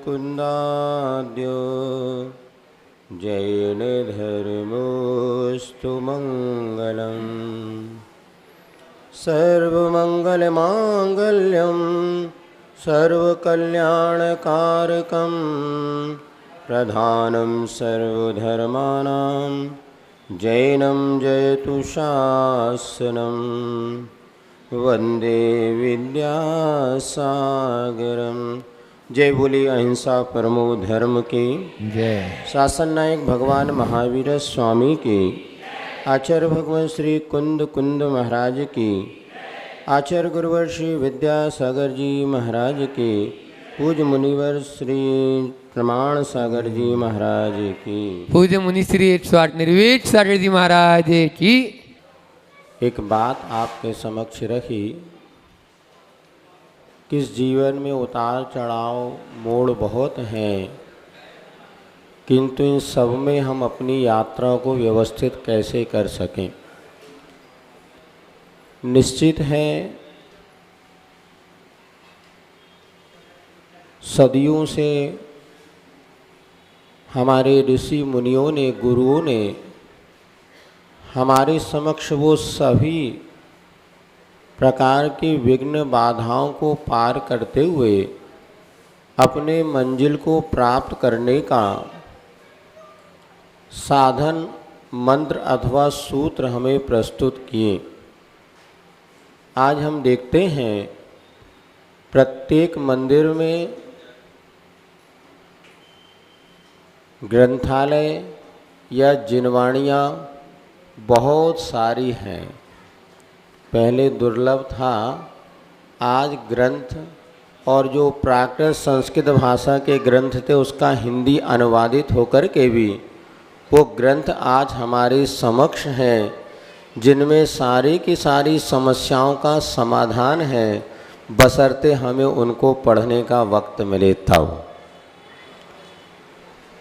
मुकुन्दाद्यो जैनधर्मोऽस्तु मङ्गलम्। सर्वमङ्गलमाङ्गल्यं सर्वकल्याणकारकं प्रधानं सर्वधर्माणां जैनं जयतु शासनं। वंदे विद्यासागरम। जय बोली अहिंसा परमो धर्म की जय। शासन नायक भगवान महावीर स्वामी की, आचार्य भगवान श्री कुंद महाराज की, आचार्य गुरुवर श्री विद्यासागर जी महाराज की, पूज्य मुनिवर श्री प्रमाण सागर जी महाराज की, पूज्य मुनि श्री 108 निर्वेद सागर जी महाराज की। एक बात आपके समक्ष रखी कि इस जीवन में उतार चढ़ाव मोड़ बहुत हैं, किंतु इन सब में हम अपनी यात्रा को व्यवस्थित कैसे कर सकें। निश्चित है सदियों से हमारे ऋषि मुनियों ने, गुरुओं ने हमारे समक्ष वो सभी प्रकार की विघ्न बाधाओं को पार करते हुए अपने मंजिल को प्राप्त करने का साधन, मंत्र अथवा सूत्र हमें प्रस्तुत किए। आज हम देखते हैं प्रत्येक मंदिर में ग्रंथालय या जिनवाणियाँ बहुत सारी हैं। पहले दुर्लभ था, आज ग्रंथ और जो प्राकृत संस्कृत भाषा के ग्रंथ थे उसका हिंदी अनुवादित होकर के भी वो ग्रंथ आज हमारे समक्ष हैं, जिनमें सारी की सारी समस्याओं का समाधान है, बशर्ते हमें उनको पढ़ने का वक्त मिले तब।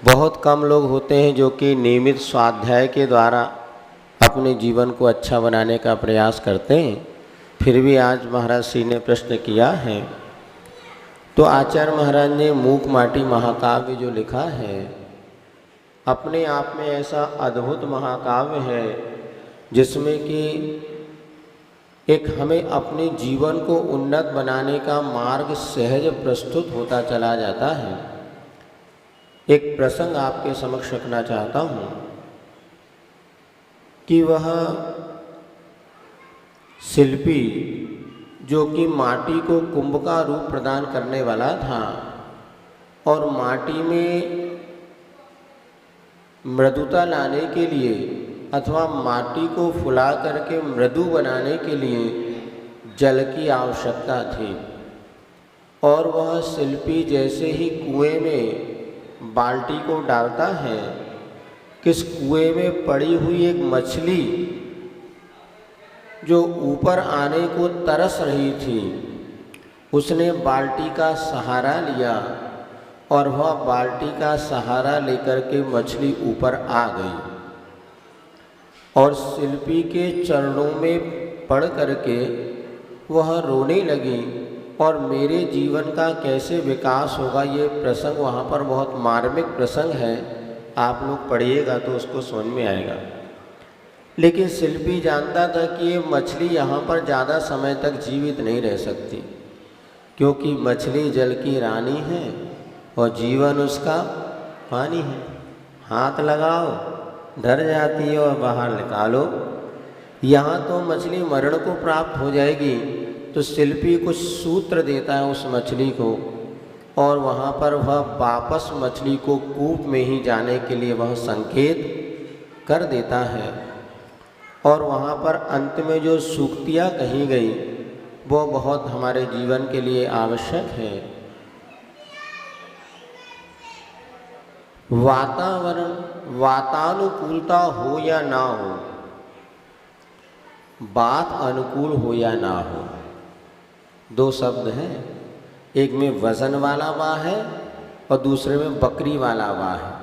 बहुत कम लोग होते हैं जो कि नियमित स्वाध्याय के द्वारा अपने जीवन को अच्छा बनाने का प्रयास करते हैं। फिर भी आज महाराज श्री ने प्रश्न किया है तो आचार्य महाराज ने मूक माटी महाकाव्य जो लिखा है, अपने आप में ऐसा अद्भुत महाकाव्य है जिसमें कि एक हमें अपने जीवन को उन्नत बनाने का मार्ग सहज प्रस्तुत होता चला जाता है। एक प्रसंग आपके समक्ष रखना चाहता हूँ कि वह शिल्पी जो कि माटी को कुंभ का रूप प्रदान करने वाला था और माटी में मृदुता लाने के लिए अथवा माटी को फुला करके मृदु बनाने के लिए जल की आवश्यकता थी। और वह शिल्पी जैसे ही कुएं में बाल्टी को डालता है, किस कुएं में पड़ी हुई एक मछली जो ऊपर आने को तरस रही थी, उसने बाल्टी का सहारा लिया और वह बाल्टी का सहारा लेकर के मछली ऊपर आ गई और शिल्पी के चरणों में पड़ करके वह रोने लगी। और मेरे जीवन का कैसे विकास होगा, ये प्रसंग वहाँ पर बहुत मार्मिक प्रसंग है, आप लोग पढ़िएगा तो उसको समझ में आएगा। लेकिन शिल्पी जानता था कि ये मछली यहाँ पर ज़्यादा समय तक जीवित नहीं रह सकती, क्योंकि मछली जल की रानी है और जीवन उसका पानी है। हाथ लगाओ डर जाती है और बाहर निकालो। यहाँ तो मछली मरण को प्राप्त हो जाएगी, तो शिल्पी कुछ सूत्र देता है उस मछली को और वहाँ पर वह वापस मछली को कूप में ही जाने के लिए वह संकेत कर देता है। और वहाँ पर अंत में जो सूक्तियाँ कही गई वो बहुत हमारे जीवन के लिए आवश्यक है। वातावरण वातानुकूलता हो या ना हो, बात अनुकूल हो या ना हो, दो शब्द हैं। एक में वजन वाला वा है और दूसरे में बकरी वाला वा है।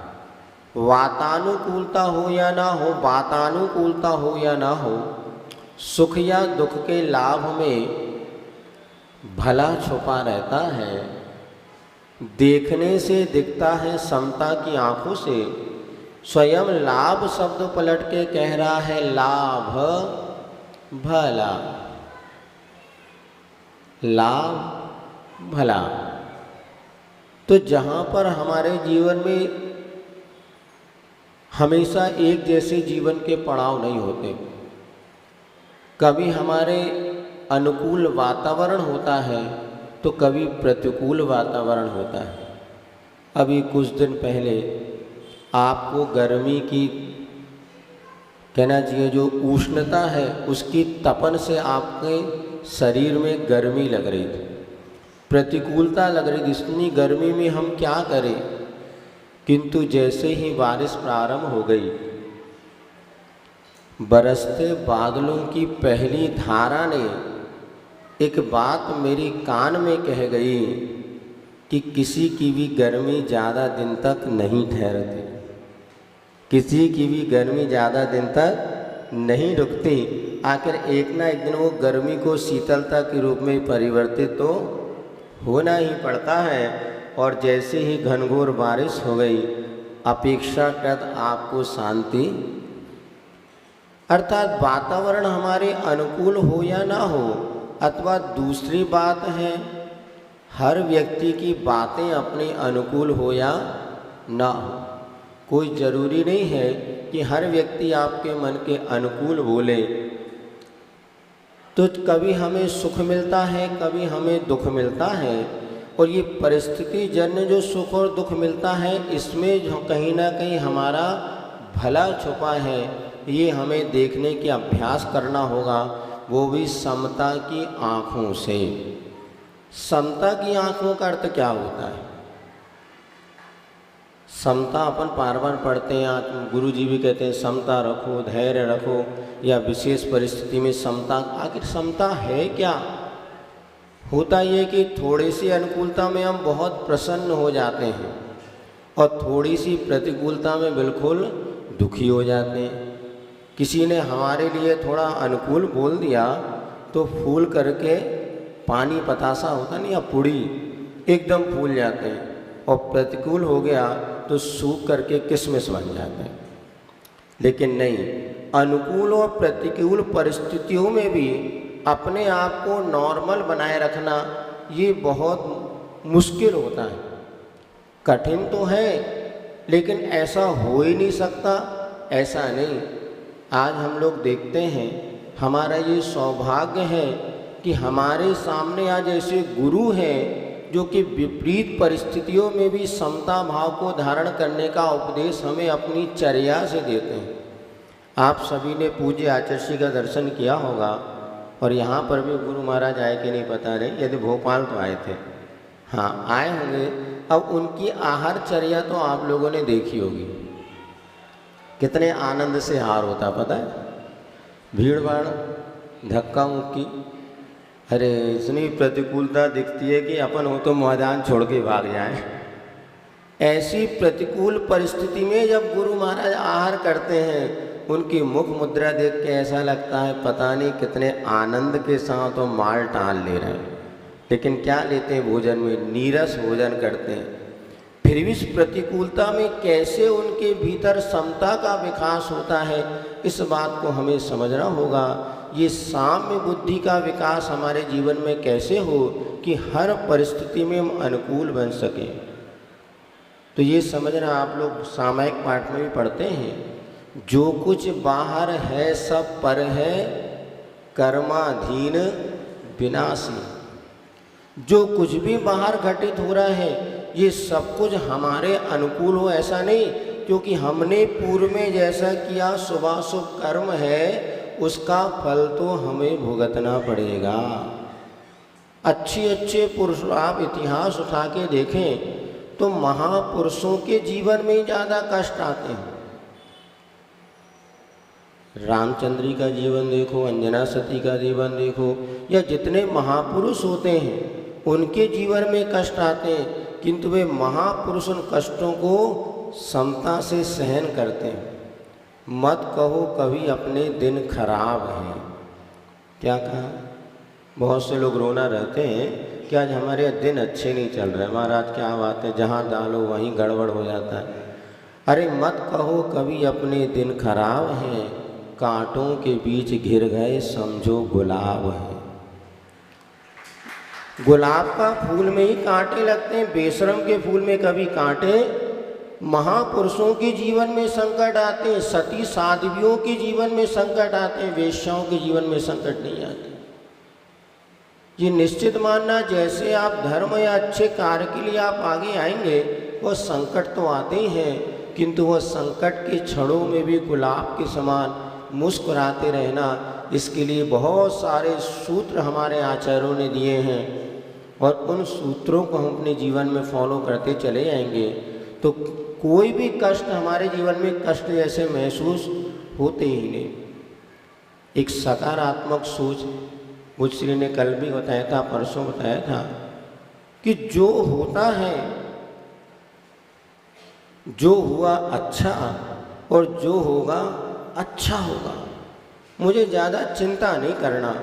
वातानुकूलता हो या ना हो, वातानुकूलता हो या ना हो, सुख या दुख के लाभ में भला छुपा रहता है। देखने से दिखता है समता की आंखों से, स्वयं लाभ शब्द पलट के कह रहा है लाभ भला, लाभ भला। तो जहाँ पर हमारे जीवन में हमेशा एक जैसे जीवन के पड़ाव नहीं होते, कभी हमारे अनुकूल वातावरण होता है तो कभी प्रतिकूल वातावरण होता है। अभी कुछ दिन पहले आपको गर्मी की कहना चाहिए जो उष्णता है उसकी तपन से आपके शरीर में गर्मी लग रही थी, प्रतिकूलता लग रही थी, इतनी गर्मी में हम क्या करें। किंतु जैसे ही बारिश प्रारंभ हो गई, बरसते बादलों की पहली धारा ने एक बात मेरी कान में कह गई कि किसी की भी गर्मी ज़्यादा दिन तक नहीं ठहरती, किसी की भी गर्मी ज़्यादा दिन तक नहीं रुकती। आखिर एक ना एक दिन वो गर्मी को शीतलता के रूप में परिवर्तित तो होना ही पड़ता है। और जैसे ही घनघोर बारिश हो गई, अपेक्षाकृत आपको शांति, अर्थात वातावरण हमारे अनुकूल हो या ना हो। अथवा दूसरी बात है, हर व्यक्ति की बातें अपने अनुकूल हो या ना हो। कोई ज़रूरी नहीं है कि हर व्यक्ति आपके मन के अनुकूल बोले। तो कभी हमें सुख मिलता है, कभी हमें दुख मिलता है, और ये परिस्थिति जन्य जो सुख और दुख मिलता है इसमें जो कहीं ना कहीं हमारा भला छुपा है, ये हमें देखने की अभ्यास करना होगा, वो भी समता की आँखों से। समता की आँखों का अर्थ क्या होता है? समता अपन बार बार पढ़ते हैं, गुरु जी भी कहते हैं समता रखो, धैर्य रखो, या विशेष परिस्थिति में समता। आखिर समता है क्या? होता ये कि थोड़ी सी अनुकूलता में हम बहुत प्रसन्न हो जाते हैं और थोड़ी सी प्रतिकूलता में बिल्कुल दुखी हो जाते हैं। किसी ने हमारे लिए थोड़ा अनुकूल बोल दिया तो फूल करके पानी पतासा होता नहीं, या पुड़ी एकदम फूल जाते हैं, और प्रतिकूल हो गया तो सूख करके किशमिश बन जाते हैं। लेकिन नहीं, अनुकूल और प्रतिकूल परिस्थितियों में भी अपने आप को नॉर्मल बनाए रखना ये बहुत मुश्किल होता है। कठिन तो है, लेकिन ऐसा हो ही नहीं सकता, ऐसा नहीं। आज हम लोग देखते हैं, हमारा ये सौभाग्य है कि हमारे सामने आज ऐसे गुरु हैं जो कि विपरीत परिस्थितियों में भी समता भाव को धारण करने का उपदेश हमें अपनी चर्या से देते हैं। आप सभी ने पूज्य आचार्य श्री का दर्शन किया होगा, और यहाँ पर भी गुरु महाराज आए कि नहीं पता नहीं, यदि भोपाल तो आए थे, हाँ आए होंगे। अब उनकी आहार चर्या तो आप लोगों ने देखी होगी, कितने आनंद से आहार होता पता है, भीड़ भाड़ धक्का मुक्की, अरे इतनी प्रतिकूलता दिखती है कि अपन हो तो मैदान छोड़ के भाग जाएं। ऐसी प्रतिकूल परिस्थिति में जब गुरु महाराज आहार करते हैं, उनकी मुख मुद्रा देख के ऐसा लगता है पता नहीं कितने आनंद के साथ वो माल टाल ले रहे हैं। लेकिन क्या लेते हैं भोजन में? नीरस भोजन करते हैं। फिर भी इस प्रतिकूलता में कैसे उनके भीतर समता का विकास होता है, इस बात को हमें समझना होगा। ये साम्य बुद्धि का विकास हमारे जीवन में कैसे हो कि हर परिस्थिति में हम अनुकूल बन सकें। तो ये समझना, आप लोग सामायिक पाठ में भी पढ़ते हैं, जो कुछ बाहर है सब पर है कर्माधीन विनाशी। जो कुछ भी बाहर घटित हो रहा है ये सब कुछ हमारे अनुकूल हो ऐसा नहीं, क्योंकि हमने पूर्व में जैसा किया शुभाशुभ कर्म है उसका फल तो हमें भुगतना पड़ेगा। अच्छे पुरुष, आप इतिहास उठा के देखें तो महापुरुषों के जीवन में ज़्यादा कष्ट आते हैं। रामचंद्र का जीवन देखो, अंजना सती का जीवन देखो, या जितने महापुरुष होते हैं उनके जीवन में कष्ट आते हैं, किंतु वे महापुरुष उन कष्टों को समता से सहन करते हैं। मत कहो कभी अपने दिन खराब हैं। क्या कहा? बहुत से लोग रोना रहते हैं कि आज हमारे दिन अच्छे नहीं चल रहे। महाराज क्या बात है, जहाँ डालो वहीं गड़बड़ हो जाता है। अरे मत कहो कभी अपने दिन खराब हैं, कांटों के बीच घिर गए समझो गुलाब है। गुलाब का फूल में ही कांटे लगते हैं, बेशरम के फूल में कभी कांटे। महापुरुषों के जीवन में संकट आते हैं, सती साध्वियों के जीवन में संकट आते हैं, वेश्याओं के जीवन में संकट नहीं आते। ये निश्चित मानना, जैसे आप धर्म या अच्छे कार्य के लिए आप आगे आएंगे, वह संकट तो आते ही हैं, किंतु वह संकट के क्षणों में भी गुलाब के समान मुस्कुराते रहना, इसके लिए बहुत सारे सूत्र हमारे आचार्यों ने दिए हैं और उन सूत्रों को हम अपने जीवन में फॉलो करते चले जाएंगे तो कोई भी कष्ट हमारे जीवन में कष्ट जैसे महसूस होते ही नहीं। एक सकारात्मक सोच, मुझश्री ने कल भी बताया था, परसों बताया था कि जो होता है, जो हुआ अच्छा और जो होगा अच्छा होगा, मुझे ज़्यादा चिंता नहीं करना।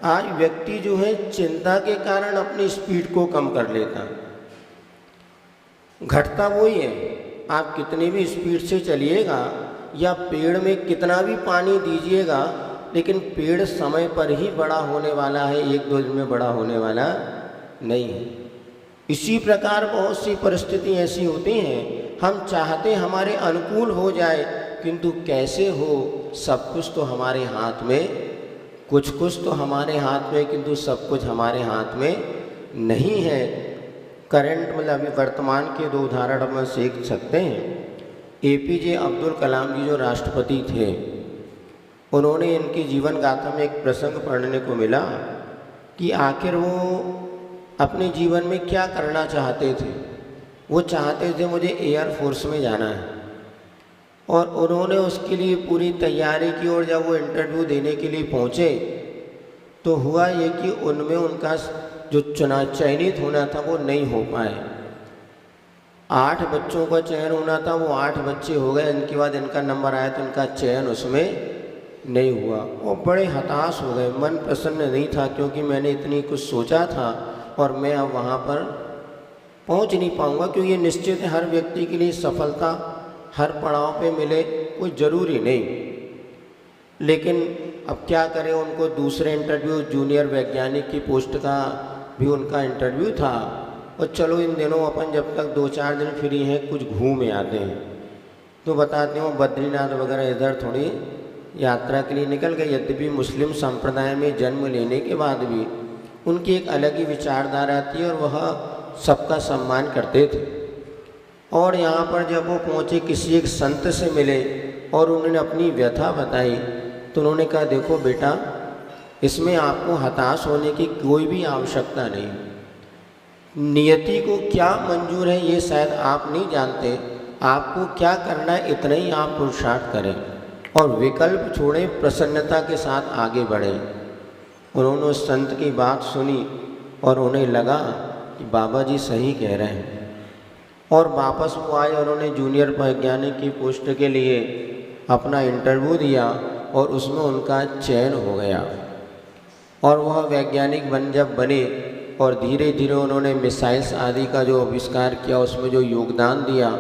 आज व्यक्ति जो है चिंता के कारण अपनी स्पीड को कम कर लेता है। घटता वही है, आप कितनी भी स्पीड से चलिएगा या पेड़ में कितना भी पानी दीजिएगा, लेकिन पेड़ समय पर ही बड़ा होने वाला है, एक दो दिन में बड़ा होने वाला नहीं है। इसी प्रकार बहुत सी परिस्थिति ऐसी होती हैं, हम चाहते हमारे अनुकूल हो जाए, किंतु कैसे हो, सब कुछ तो हमारे हाथ में, कुछ कुछ तो हमारे हाथ में, किंतु सब कुछ हमारे हाथ में नहीं है। करंट मतलब अभी वर्तमान के दो उदाहरण हम सीख सकते हैं। एपीजे अब्दुल कलाम जी जो राष्ट्रपति थे, उन्होंने इनकी जीवन गाथा में एक प्रसंग पढ़ने को मिला कि आखिर वो अपने जीवन में क्या करना चाहते थे। वो चाहते थे मुझे एयरफोर्स में जाना है, और उन्होंने उसके लिए पूरी तैयारी की, और जब वो इंटरव्यू देने के लिए पहुँचे तो हुआ ये कि उनमें उनका जो चयनित होना था वो नहीं हो पाए। 8 बच्चों का चयन होना था, वो 8 बच्चे हो गए। इनके बाद इनका नंबर आया तो इनका चयन उसमें नहीं हुआ। वो बड़े हताश हो गए, मन प्रसन्न नहीं था, क्योंकि मैंने इतनी कुछ सोचा था और मैं अब वहाँ पर पहुँच नहीं पाऊँगा। क्योंकि ये निश्चित है, हर व्यक्ति के लिए सफलता हर पड़ाव पे मिले कोई ज़रूरी नहीं। लेकिन अब क्या करें, उनको दूसरे इंटरव्यू, जूनियर वैज्ञानिक की पोस्ट का भी उनका इंटरव्यू था। और चलो इन दिनों अपन जब तक 2-4 दिन फ्री हैं, कुछ घूम आते हैं, तो बताते हैं बद्रीनाथ वगैरह इधर थोड़ी यात्रा के लिए निकल गए। यद्यपि मुस्लिम संप्रदाय में जन्म लेने के बाद भी उनकी एक अलग ही विचारधारा थी और वह सबका सम्मान करते थे। और यहाँ पर जब वो पहुँचे, किसी एक संत से मिले और उन्होंने अपनी व्यथा बताई, तो उन्होंने कहा देखो बेटा, इसमें आपको हताश होने की कोई भी आवश्यकता नहीं। नियति को क्या मंजूर है ये शायद आप नहीं जानते, आपको क्या करना है इतना ही आप पुरुषार्थ करें और विकल्प छोड़ें, प्रसन्नता के साथ आगे बढ़ें। उन्होंने उस संत की बात सुनी और उन्हें लगा कि बाबा जी सही कह रहे हैं, और वापस वो आए और उन्होंने जूनियर वैज्ञानिक की पोस्ट के लिए अपना इंटरव्यू दिया और उसमें उनका चयन हो गया। और वह वैज्ञानिक जब बने और धीरे धीरे उन्होंने मिसाइल्स आदि का जो आविष्कार किया, उसमें जो योगदान दिया,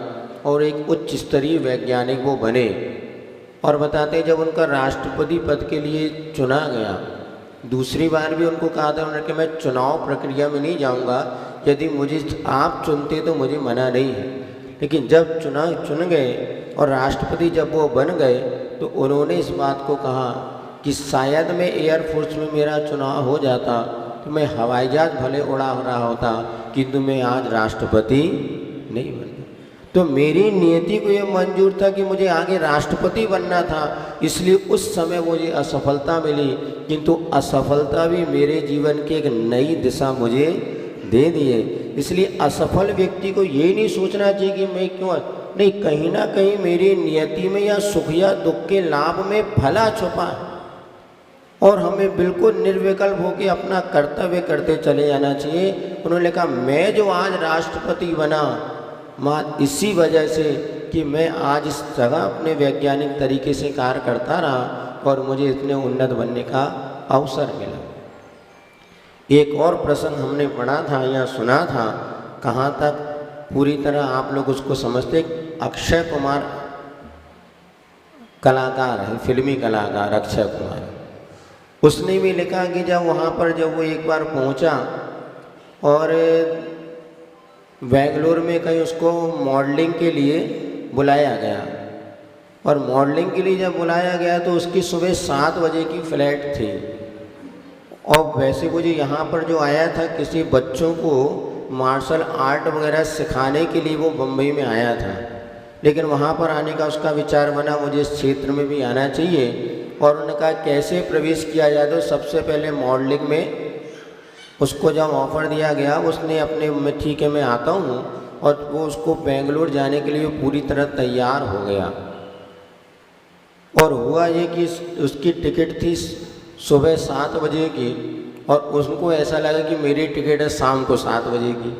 और एक उच्च स्तरीय वैज्ञानिक वो बने। और बताते जब उनका राष्ट्रपति पद के लिए चुना गया, दूसरी बार भी उनको कहा था उन्होंने कि मैं चुनाव प्रक्रिया में नहीं जाऊंगा, यदि मुझे आप चुनते तो मुझे मना नहीं है। लेकिन जब चुन गए और राष्ट्रपति जब वो बन गए, तो उन्होंने इस बात को कहा कि शायद मैं एयरफोर्स में मेरा चुनाव हो जाता तो मैं हवाई जहाज भले उड़ा रहा होता, किंतु मैं आज राष्ट्रपति नहीं बनता। तो मेरी नियति को ये मंजूर था कि मुझे आगे राष्ट्रपति बनना था, इसलिए उस समय मुझे असफलता मिली, किंतु असफलता भी मेरे जीवन की एक नई दिशा मुझे दे दिए। इसलिए असफल व्यक्ति को ये नहीं सोचना चाहिए कि मैं क्यों नहीं, कहीं ना कहीं मेरी नियति में या सुख या दुख के लाभ में भला छुपा है, और हमें बिल्कुल निर्विकल्प होकर अपना कर्तव्य करते चले जाना चाहिए। उन्होंने कहा मैं जो आज राष्ट्रपति बना, माँ इसी वजह से कि मैं आज इस जगह अपने वैज्ञानिक तरीके से कार्य करता रहा और मुझे इतने उन्नत बनने का अवसर मिला। एक और प्रसंग हमने पढ़ा था या सुना था, कहाँ तक पूरी तरह आप लोग उसको समझते। अक्षय कुमार कलाकार है, फिल्मी कलाकार अक्षय कुमार, उसने भी लिखा कि जब वहाँ पर जब वो एक बार पहुँचा और बेंगलोर में कहीं उसको मॉडलिंग के लिए बुलाया गया, और मॉडलिंग के लिए जब बुलाया गया तो उसकी सुबह 7 बजे की फ़्लाइट थी। और वैसे वो जो यहाँ पर जो आया था किसी बच्चों को मार्शल आर्ट वगैरह सिखाने के लिए वो बम्बई में आया था, लेकिन वहाँ पर आने का उसका विचार बना मुझे इस क्षेत्र में भी आना चाहिए। और उन्होंने कहा कैसे प्रवेश किया जाए, तो सबसे पहले मॉडलिंग में उसको जब ऑफ़र दिया गया उसने अपने में ठीक है मैं आता हूँ, और वो उसको बेंगलोर जाने के लिए पूरी तरह तैयार हो गया। और हुआ ये कि उसकी टिकट थी सुबह 7 बजे की, और उसको ऐसा लगा कि मेरी टिकट है शाम को 7 बजे की।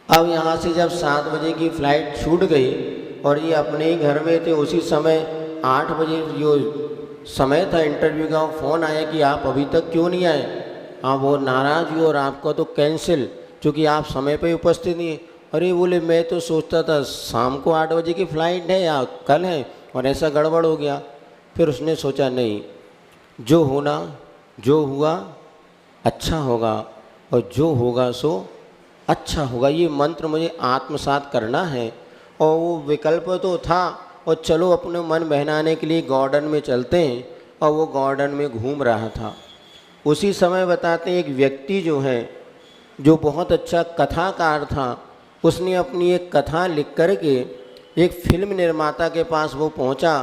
अब यहाँ से जब 7 बजे की फ़्लाइट छूट गई और ये अपने ही घर में थे, उसी समय 8 बजे जो समय था इंटरव्यू का, फ़ोन आया कि आप अभी तक क्यों नहीं आए, आप वो नाराज़ हुए और आपका तो कैंसिल, क्योंकि आप समय पे उपस्थित नहीं। अरे बोले मैं तो सोचता था शाम को 8 बजे की फ़्लाइट है या कल है, और ऐसा गड़बड़ हो गया। फिर उसने सोचा नहीं, जो होना जो हुआ अच्छा होगा, और जो होगा सो अच्छा होगा, ये मंत्र मुझे आत्मसात करना है। और वो विकल्प तो था, और चलो अपने मन बहलाने के लिए गार्डन में चलते हैं, और वो गार्डन में घूम रहा था। उसी समय बताते हैं एक व्यक्ति जो है, जो बहुत अच्छा कथाकार था, उसने अपनी एक कथा लिख कर के एक फिल्म निर्माता के पास वो पहुंचा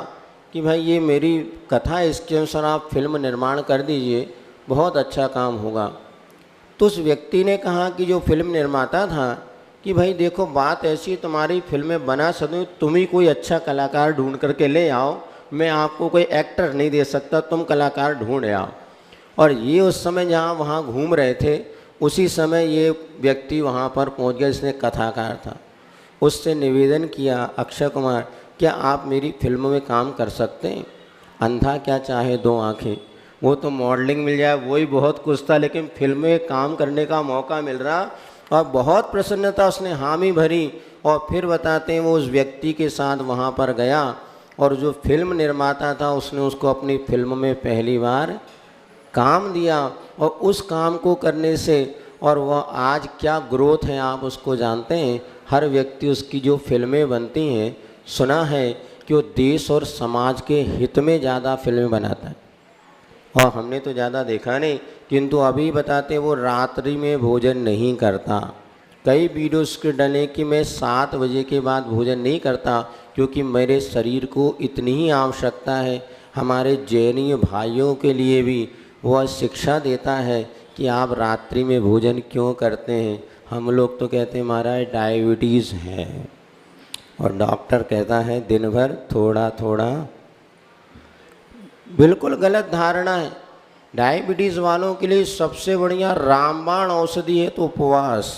कि भाई ये मेरी कथा, इसके अनुसार आप फिल्म निर्माण कर दीजिए, बहुत अच्छा काम होगा। तो उस व्यक्ति ने कहा कि जो फिल्म निर्माता था कि भाई देखो बात ऐसी, तुम्हारी फिल्में बना सकूँ, तुम ही कोई अच्छा कलाकार ढूंढ करके ले आओ, मैं आपको कोई एक्टर नहीं दे सकता, तुम कलाकार ढूंढ आओ। और ये उस समय जहाँ वहाँ घूम रहे थे, उसी समय ये व्यक्ति वहाँ पर पहुँच गया, जिसने कथाकार था। उससे निवेदन किया, अक्षय कुमार क्या आप मेरी फिल्म में काम कर सकते हैं? अंधा क्या चाहे दो आँखें, वो तो मॉडलिंग मिल जाए वही बहुत कुछ था, लेकिन फिल्म में काम करने का मौका मिल रहा, और बहुत प्रसन्नता, उसने हामी भरी। और फिर बताते हैं वो उस व्यक्ति के साथ वहाँ पर गया, और जो फिल्म निर्माता था उसने उसको अपनी फिल्म में पहली बार काम दिया, और उस काम को करने से और वह आज क्या ग्रोथ है आप उसको जानते हैं। हर व्यक्ति उसकी जो फिल्में बनती हैं, सुना है कि वो देश और समाज के हित में ज़्यादा फिल्में बनाता है, और हमने तो ज़्यादा देखा नहीं, किंतु अभी बताते वो रात्रि में भोजन नहीं करता। कई वीडियोस के डले कि मैं 7 बजे के बाद भोजन नहीं करता, क्योंकि मेरे शरीर को इतनी ही आवश्यकता है। हमारे जैनीय भाइयों के लिए भी वह शिक्षा देता है कि आप रात्रि में भोजन क्यों करते हैं। हम लोग तो कहते हैं महाराज डायबिटीज़ है, और डॉक्टर कहता है दिन भर थोड़ा थोड़ा। बिल्कुल गलत धारणा है। डायबिटीज़ वालों के लिए सबसे बढ़िया रामबाण औषधि है तो उपवास।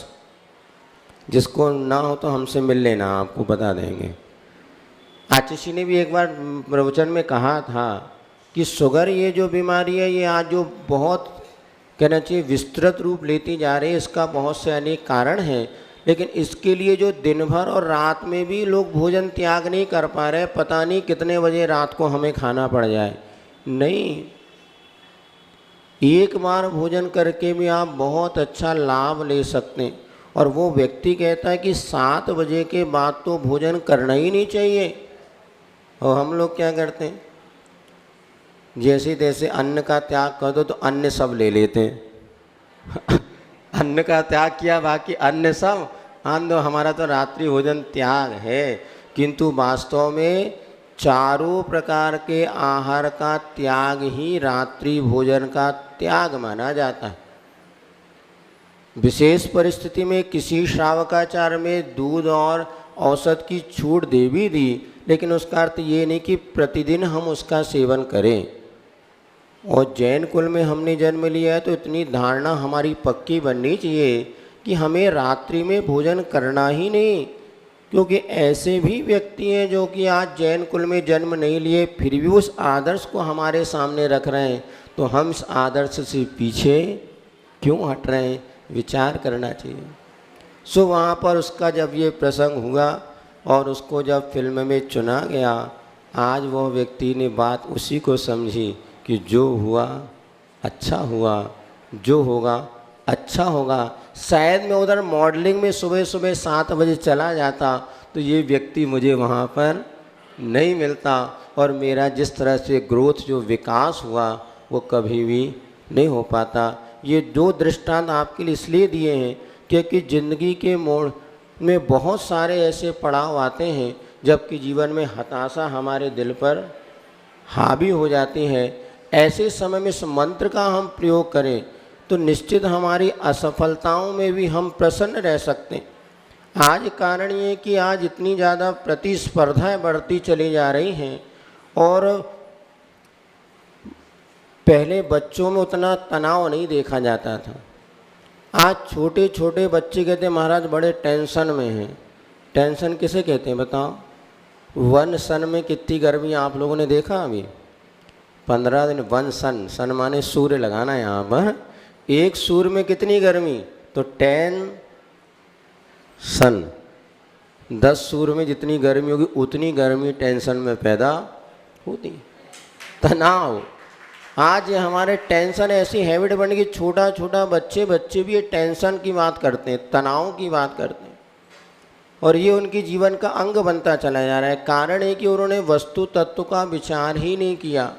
जिसको ना हो तो हमसे मिल लेना, आपको बता देंगे। आचिशी ने भी एक बार प्रवचन में कहा था कि शुगर ये जो बीमारी है, ये आज जो बहुत कहना चाहिए विस्तृत रूप लेती जा रही है, इसका बहुत से अनेक कारण हैं, लेकिन इसके लिए जो दिन भर और रात में भी लोग भोजन त्याग नहीं कर पा रहे। पता नहीं कितने बजे रात को हमें खाना पड़ जाए। नहीं, एक बार भोजन करके भी आप बहुत अच्छा लाभ ले सकते हैं। और वो व्यक्ति कहता है कि 7 बजे के बाद तो भोजन करना ही नहीं चाहिए। और हम लोग क्या करते हैं, जैसे तैसे अन्न का त्याग कर दो तो अन्न सब ले लेते हैं। अन्न का त्याग किया, बाकी अन्न सब आन दो, हमारा तो रात्रि भोजन त्याग है। किंतु वास्तव में चारों प्रकार के आहार का त्याग ही रात्रि भोजन का त्याग माना जाता है। विशेष परिस्थिति में किसी श्रावकाचार्य में दूध और औषध की छूट दे भी दी, लेकिन उसका अर्थ ये नहीं कि प्रतिदिन हम उसका सेवन करें। और जैन कुल में हमने जन्म लिया है तो इतनी धारणा हमारी पक्की बननी चाहिए कि हमें रात्रि में भोजन करना ही नहीं। क्योंकि ऐसे भी व्यक्ति हैं जो कि आज जैन कुल में जन्म नहीं लिए, फिर भी उस आदर्श को हमारे सामने रख रहे हैं, तो हम इस आदर्श से पीछे क्यों हट रहे हैं, विचार करना चाहिए। सो वहाँ पर उसका जब ये प्रसंग हुआ और उसको जब फिल्म में चुना गया, आज वो व्यक्ति ने बात उसी को समझी कि जो हुआ अच्छा हुआ, जो होगा अच्छा होगा। शायद मैं उधर मॉडलिंग में सुबह सुबह 7 बजे चला जाता तो ये व्यक्ति मुझे वहाँ पर नहीं मिलता और मेरा जिस तरह से ग्रोथ जो विकास हुआ वो कभी भी नहीं हो पाता। ये 2 दृष्टांत आपके लिए इसलिए दिए हैं क्योंकि ज़िंदगी के मोड़ में बहुत सारे ऐसे पड़ाव आते हैं जबकि जीवन में हताशा हमारे दिल पर हावी हो जाती है। ऐसे समय में इस मंत्र का हम प्रयोग करें तो निश्चित हमारी असफलताओं में भी हम प्रसन्न रह सकते हैं। आज कारण ये कि आज इतनी ज़्यादा प्रतिस्पर्धाएं बढ़ती चली जा रही हैं और पहले बच्चों में उतना तनाव नहीं देखा जाता था। आज छोटे छोटे बच्चे कहते हैं महाराज बड़े टेंशन में हैं। टेंशन किसे कहते हैं बताओ? 1 सन में कितनी गर्मी आप लोगों ने देखा अभी? 15 दिन 1 सन, सन माने सूर्य लगाना यहाँ पर, एक सूर्य में कितनी गर्मी? तो 10 सन, 10 सूर्य में जितनी गर्मी होगी उतनी गर्मी टेंशन में पैदा होती। तनाव, आज ये हमारे टेंशन ऐसी हैबिट बन गई, छोटा छोटा बच्चे भी ये टेंशन की बात करते हैं, तनाव की बात करते हैं और ये उनकी जीवन का अंग बनता चला जा रहा है। कारण है कि उन्होंने वस्तु तत्व का विचार ही नहीं किया,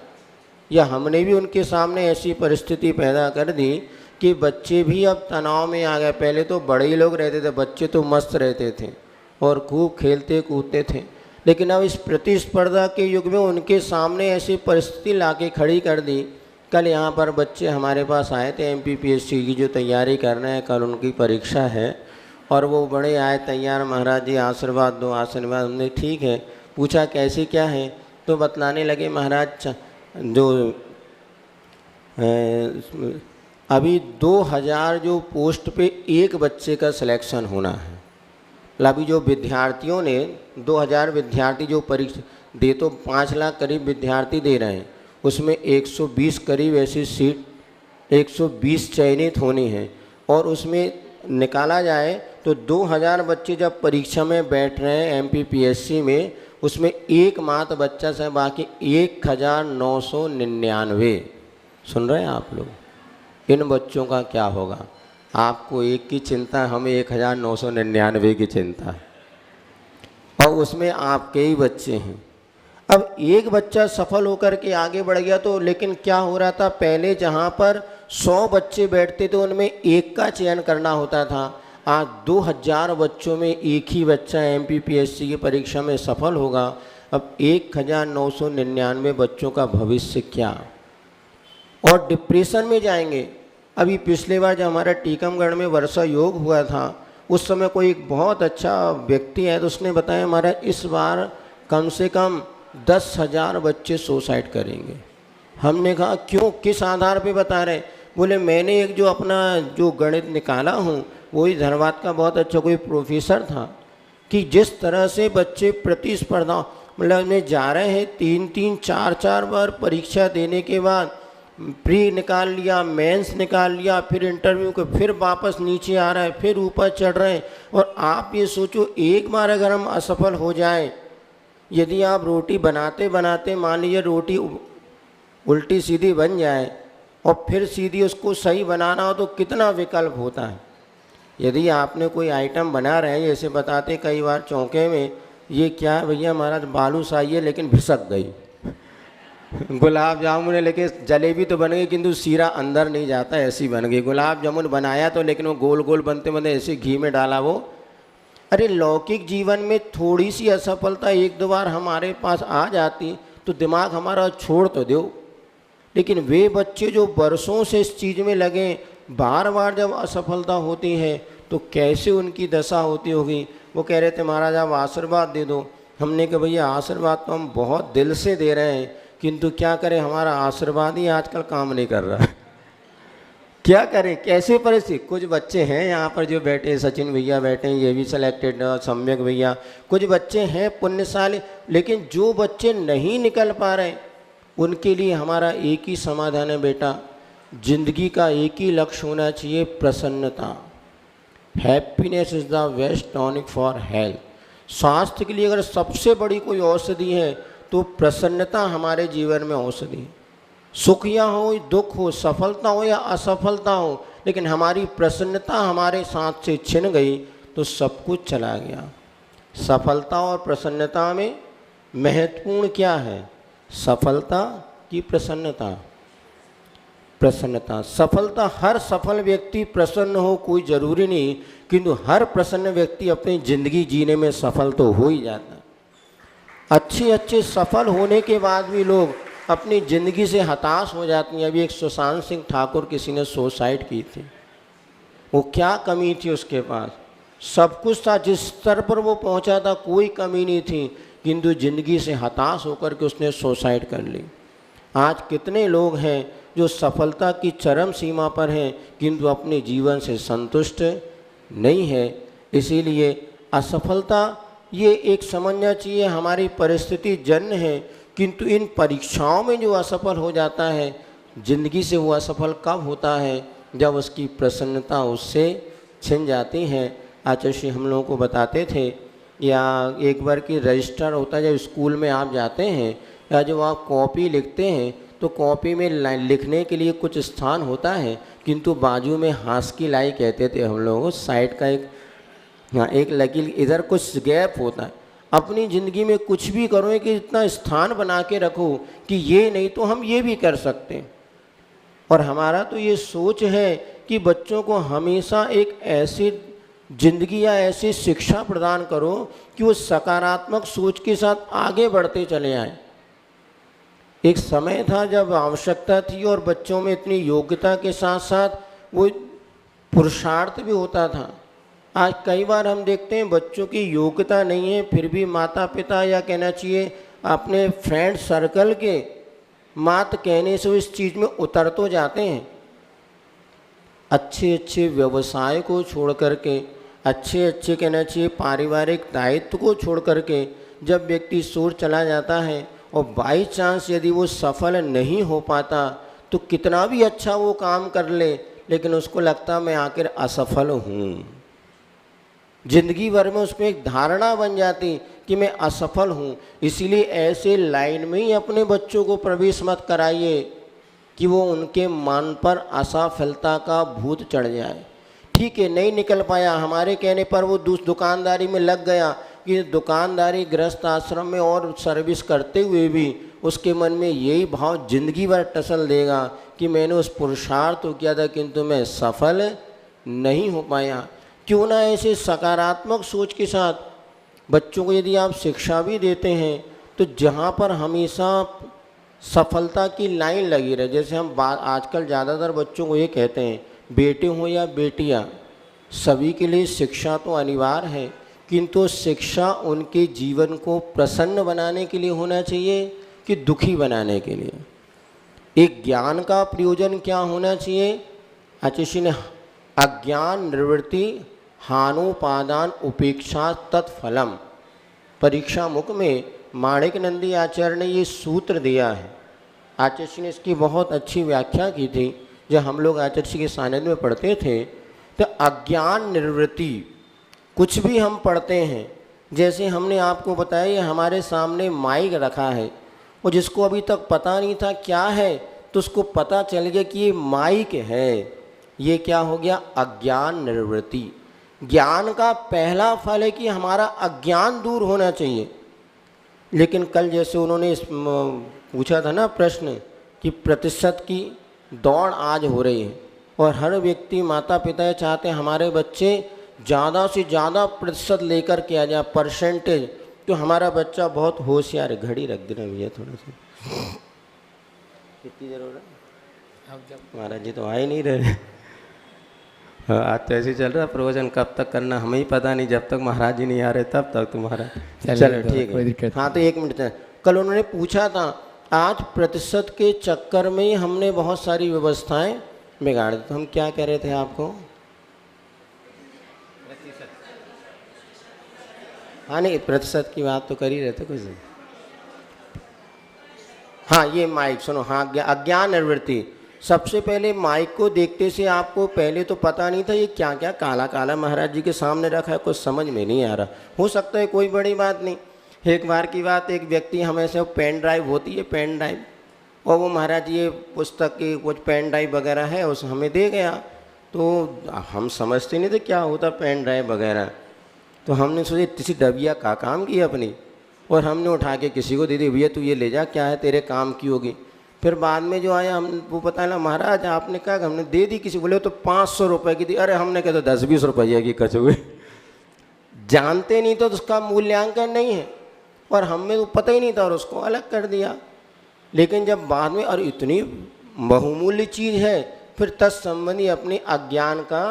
या हमने भी उनके सामने ऐसी परिस्थिति पैदा कर दी कि बच्चे भी अब तनाव में आ गए। पहले तो बड़े ही लोग रहते थे, बच्चे तो मस्त रहते थे और खूब खेलते कूदते थे, लेकिन अब इस प्रतिस्पर्धा के युग में उनके सामने ऐसी परिस्थिति लाके खड़ी कर दी। कल यहाँ पर बच्चे हमारे पास आए थे MPPSC की जो तैयारी कर रहे हैं, कल उनकी परीक्षा है और वो बड़े आए तैयार, महाराज जी आशीर्वाद दो आशीर्वाद। हमने ठीक है, पूछा कैसे क्या है तो बतलाने लगे महाराज जो अभी 2000 जो पोस्ट पे एक बच्चे का सिलेक्शन होना है। अभी जो विद्यार्थियों ने 2000 विद्यार्थी जो परीक्षा दे, तो 5 लाख करीब विद्यार्थी दे रहे हैं, उसमें 120 करीब ऐसी सीट 120 चयनित होनी है और उसमें निकाला जाए तो 2000 बच्चे जब परीक्षा में बैठ रहे हैं MPPSC में, उसमें एकमात्र बच्चा से बाकी 1999। सुन रहे हैं आप लोग? इन बच्चों का क्या होगा? आपको एक की चिंता, हमें 1999 की चिंता है और उसमें आपके ही बच्चे हैं। अब एक बच्चा सफल होकर के आगे बढ़ गया तो, लेकिन क्या हो रहा था, पहले जहाँ पर 100 बच्चे बैठते थे उनमें एक का चयन करना होता था। आज 2000 बच्चों में एक ही बच्चा MPPSC की परीक्षा में सफल होगा। अब 1999 बच्चों का भविष्य क्या? और डिप्रेशन में जाएंगे। अभी पिछले बार जब हमारा टीकमगढ़ में वर्षा योग हुआ था, उस समय कोई एक बहुत अच्छा व्यक्ति है तो उसने बताया हमारा इस बार कम से कम 10,000 बच्चे सुसाइड करेंगे। हमने कहा क्यों, किस आधार पे बता रहे? बोले मैंने एक जो अपना जो गणित निकाला हूँ, वही धनबाद का बहुत अच्छा कोई प्रोफेसर था, कि जिस तरह से बच्चे प्रतिस्पर्धा मतलब में जा रहे हैं, 3-3 4-4 बार परीक्षा देने के बाद प्री निकाल लिया, मेंस निकाल लिया, फिर इंटरव्यू को, फिर वापस नीचे आ रहा है, फिर ऊपर चढ़ रहे हैं। और आप ये सोचो, एक बार अगर हम असफल हो जाएं, यदि आप रोटी बनाते बनाते मान लीजिए रोटी उल्टी सीधी बन जाए और फिर सीधी उसको सही बनाना हो तो कितना विकल्प होता है। यदि आपने कोई आइटम बना रहे हैं, जैसे बताते कई बार चौके में, ये क्या है भैया महाराज, बालूशाही है लेकिन भिसक गई, गुलाब जामुन है लेकिन जलेबी तो बन गई किंतु सीरा अंदर नहीं जाता, ऐसी बन गई। गुलाब जामुन बनाया तो लेकिन वो गोल गोल बनते बनते ऐसे घी में डाला वो। अरे लौकिक जीवन में थोड़ी सी असफलता 1-2 बार हमारे पास आ जाती तो दिमाग हमारा छोड़ तो दो, लेकिन वे बच्चे जो वर्षों से इस चीज़ में लगे, बार बार जब असफलता होती है तो कैसे उनकी दशा होती होगी। वो कह रहे थे महाराज आप आशीर्वाद दे दो। हमने कहा भैया आशीर्वाद तो हम बहुत दिल से दे रहे हैं, किंतु क्या करें, हमारा आशीर्वाद ही आजकल काम नहीं कर रहा। क्या करें, कैसे परिस्थिति। कुछ बच्चे हैं यहाँ पर जो बैठे, सचिन भैया बैठे हैं, ये भी सिलेक्टेड, सम्यक भैया, कुछ बच्चे हैं पुण्यशाली, लेकिन जो बच्चे नहीं निकल पा रहे उनके लिए हमारा एक ही समाधान है बेटा, जिंदगी का एक ही लक्ष्य होना चाहिए, प्रसन्नता। Happiness is the best tonic for health. स्वास्थ्य के लिए अगर सबसे बड़ी कोई औषधि है तो प्रसन्नता हमारे जीवन में औषधि है। सुख या हो, दुख हो, सफलता हो या असफलता हो, लेकिन हमारी प्रसन्नता हमारे साथ से छिन गई तो सब कुछ चला गया। सफलता और प्रसन्नता में महत्वपूर्ण क्या है? सफलता की प्रसन्नता? प्रसन्नता। सफलता, हर सफल व्यक्ति प्रसन्न हो कोई ज़रूरी नहीं, किंतु हर प्रसन्न व्यक्ति अपनी ज़िंदगी जीने में सफल तो हो ही जाता है। अच्छे सफल होने के बाद भी लोग अपनी ज़िंदगी से हताश हो जाती हैं। अभी एक सुशांत सिंह ठाकुर किसी ने सुसाइड की थी। वो क्या कमी थी उसके पास? सब कुछ था, जिस स्तर पर वो पहुंचा था कोई कमी नहीं थी, किंतु ज़िंदगी से हताश होकर के उसने सुसाइड कर ली। आज कितने लोग हैं जो सफलता की चरम सीमा पर हैं किंतु अपने जीवन से संतुष्ट नहीं है। इसीलिए असफलता ये एक समझना चाहिए हमारी परिस्थिति जन्य है, किंतु इन परीक्षाओं में जो असफल हो जाता है, ज़िंदगी से वो असफल कब होता है? जब उसकी प्रसन्नता उससे छिन जाती है। आचार्य श्री हम लोगों को बताते थे, या एक बार की रजिस्टर होता है, जब स्कूल में आप जाते हैं या जब आप कॉपी लिखते हैं तो कॉपी में लिखने के लिए कुछ स्थान होता है, किंतु बाजू में हाथ की लाई कहते थे हम लोगों, साइड का एक लकीर, इधर कुछ गैप होता है। अपनी ज़िंदगी में कुछ भी करो कि इतना स्थान बना के रखो कि ये नहीं तो हम ये भी कर सकते हैं। और हमारा तो ये सोच है कि बच्चों को हमेशा एक ऐसी ज़िंदगी या ऐसी शिक्षा प्रदान करो कि वो सकारात्मक सोच के साथ आगे बढ़ते चले आएँ। एक समय था जब आवश्यकता थी और बच्चों में इतनी योग्यता के साथ साथ वो पुरुषार्थ भी होता था। आज कई बार हम देखते हैं बच्चों की योग्यता नहीं है, फिर भी माता पिता या कहना चाहिए अपने फ्रेंड सर्कल के मात कहने से वो इस चीज़ में उतर तो जाते हैं। अच्छे व्यवसाय को छोड़ करके, अच्छे कहना चाहिए पारिवारिक दायित्व को छोड़ करके जब व्यक्ति सूर चला जाता है और बाई चांस यदि वो सफल नहीं हो पाता तो कितना भी अच्छा वो काम कर ले, लेकिन उसको लगता मैं आखिर असफल हूँ। जिंदगी भर में उसमें एक धारणा बन जाती कि मैं असफल हूँ। इसीलिए ऐसे लाइन में ही अपने बच्चों को प्रवेश मत कराइए कि वो उनके मन पर असफलता का भूत चढ़ जाए। ठीक है, नहीं निकल पाया, हमारे कहने पर वो दुकानदारी में लग गया कि दुकानदारी गृहस्थ आश्रम में और सर्विस करते हुए भी उसके मन में यही भाव जिंदगी भर टसल देगा कि मैंने उस पुरुषार्थ तो किया था किंतु मैं सफल नहीं हो पाया। क्यों ना ऐसे सकारात्मक सोच के साथ बच्चों को यदि आप शिक्षा भी देते हैं तो जहाँ पर हमेशा सफलता की लाइन लगी रहे। जैसे हम आजकल ज़्यादातर बच्चों को ये कहते हैं, बेटे हो या बेटियाँ, सभी के लिए शिक्षा तो अनिवार्य है, किंतु शिक्षा उनके जीवन को प्रसन्न बनाने के लिए होना चाहिए कि दुखी बनाने के लिए। एक ज्ञान का प्रयोजन क्या होना चाहिए? आचार्य ने अज्ञान निवृत्ति हानोपादान उपेक्षा तत्फलम, परीक्षा मुख में माणिक नंदी आचार्य ने ये सूत्र दिया है। आचार्य ने इसकी बहुत अच्छी व्याख्या की थी। जब हम लोग आचार्य के सानिध्य में पढ़ते थे तो अज्ञान निवृत्ति, कुछ भी हम पढ़ते हैं, जैसे हमने आपको बताया ये हमारे सामने माइक रखा है और जिसको अभी तक पता नहीं था क्या है तो उसको पता चल गया कि ये माइक है। ये क्या हो गया? अज्ञान निवृत्ति। ज्ञान का पहला फल है कि हमारा अज्ञान दूर होना चाहिए। लेकिन कल जैसे उन्होंने पूछा था ना प्रश्न कि प्रतिशत की दौड़ आज हो रही है और हर व्यक्ति माता पिता चाहते हैं हमारे बच्चे ज़्यादा से ज़्यादा प्रतिशत लेकर के आ जाए, परसेंटेज। तो हमारा बच्चा बहुत होशियार है। घड़ी रख देना भैया थोड़ा सा, कितनी देर हो रहा है? महाराज जी तो आ ही नहीं रहे। आज तो ऐसे चल रहा प्रवचन, कब तक करना हमें ही पता नहीं, जब तक महाराज जी नहीं आ रहे तब तक तुम्हारा। चलो ठीक है। हाँ तो 1 मिनट। कल उन्होंने पूछा था, आज प्रतिशत के चक्कर में ही हमने बहुत सारी व्यवस्थाएं बिगाड़ दी। तो हम क्या कह रहे थे आपको? हाँ नहीं, प्रतिशत की बात तो कर ही रहे थे कुछ। हाँ ये माइक सुनो। हाँ, अज्ञान निवृत्ति, सबसे पहले माइक को देखते से आपको पहले तो पता नहीं था ये क्या क्या काला काला महाराज जी के सामने रखा है, कुछ समझ में नहीं आ रहा। हो सकता है कोई बड़ी बात नहीं। एक बार की बात, एक व्यक्ति हमें से पेन ड्राइव होती है, पेन ड्राइव, और वो महाराज ये पुस्तक की कुछ पेन ड्राइव वगैरह है उस हमें दे गया। तो हम समझते नहीं थे क्या होता पेन ड्राइव वगैरह, तो हमने सोचे किसी डबिया का काम की अपनी, और हमने उठा के किसी को दे दी, भैया तू ये ले जा, क्या है तेरे काम की होगी। फिर बाद में जो आया हम वो पता लगा महाराज आपने कहा, हमने दे दी किसी, बोले तो 500 रुपये की थी। अरे हमने कहा तो 10-20 रुपये की कचुए, जानते नहीं तो उसका मूल्यांकन नहीं है, और हमें तो पता ही नहीं था और उसको अलग कर दिया। लेकिन जब बाद में और इतनी बहुमूल्य चीज़ है, फिर तत्संबंधी अपने अज्ञान का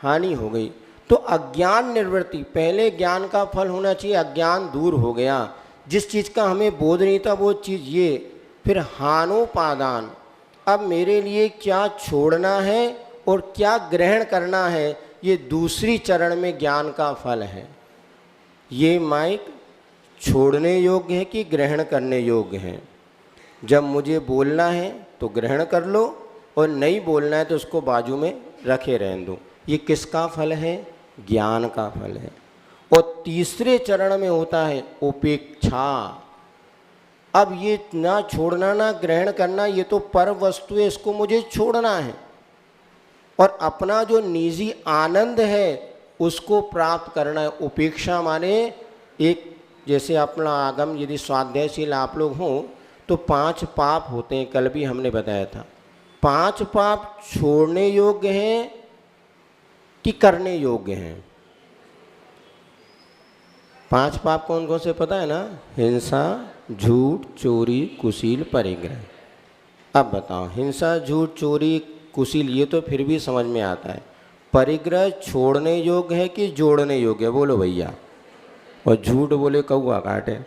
हानि हो गई। तो अज्ञान निवृत्ति, पहले ज्ञान का फल होना चाहिए, अज्ञान दूर हो गया, जिस चीज़ का हमें बोध नहीं था वो चीज़ ये। फिर हानोपादान, अब मेरे लिए क्या छोड़ना है और क्या ग्रहण करना है, ये दूसरी चरण में ज्ञान का फल है। ये माइक छोड़ने योग्य है कि ग्रहण करने योग्य है। जब मुझे बोलना है तो ग्रहण कर लो, और नहीं बोलना है तो उसको बाजू में रखे रहने दो। ये किसका फल है? ज्ञान का फल है। और तीसरे चरण में होता है उपेक्षा। अब ये ना छोड़ना ना ग्रहण करना, ये तो पर वस्तु है, इसको मुझे छोड़ना है, और अपना जो निजी आनंद है उसको प्राप्त करना है। उपेक्षा माने एक, जैसे अपना आगम यदि स्वाध्यायशील आप लोग हों तो 5 पाप होते हैं, कल भी हमने बताया था। 5 पाप छोड़ने योग्य हैं कि करने योग्य हैं? 5 पाप कौन कौन से पता है ना? हिंसा, झूठ, चोरी, कुशील, परिग्रह। अब बताओ, हिंसा, झूठ, चोरी, कुशील ये तो फिर भी समझ में आता है। परिग्रह छोड़ने योग्य है कि जोड़ने योग्य है? बोलो भैया। और झूठ बोले कौआ काटे।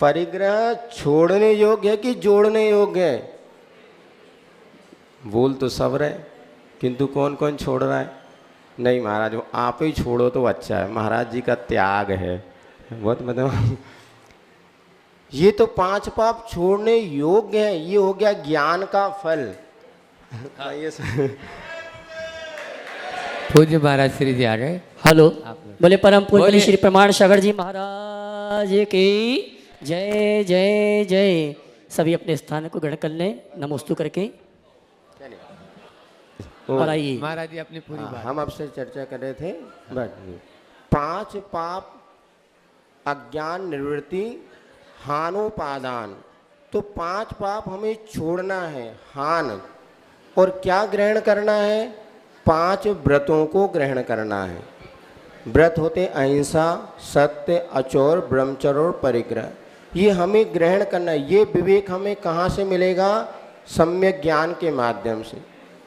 परिग्रह छोड़ने योग्य है कि जोड़ने योग्य है? बोल तो सब रहे, किंतु कौन कौन छोड़ रहा है? नहीं महाराज, वो आप ही छोड़ो तो अच्छा है, महाराज जी का त्याग है। बहुत मतलब ये तो 5 पाप छोड़ने योग्य है, ये हो गया ज्ञान का फल। ये पूज्य महाराज श्री जी आ गए। हेलो, बोले परम पूज्य बोलिए। श्री प्रमाण सागर जी महाराज की जय जय जय। सभी अपने स्थान को ग्रहण कर लें नमोस्तु करके, और आइए। महाराज जी अपनी पूरी बात। हम आपसे चर्चा कर रहे थे, बट 5 पाप अज्ञान निवृत्ति, हानोपादान। तो 5 पाप हमें छोड़ना है, हान, और क्या ग्रहण करना है? 5 व्रतों को ग्रहण करना है। व्रत होते अहिंसा, सत्य, अचौर, ब्रह्मचर्य और परिग्रह। ये हमें ग्रहण करना है। ये विवेक हमें कहाँ से मिलेगा? सम्यक ज्ञान के माध्यम से।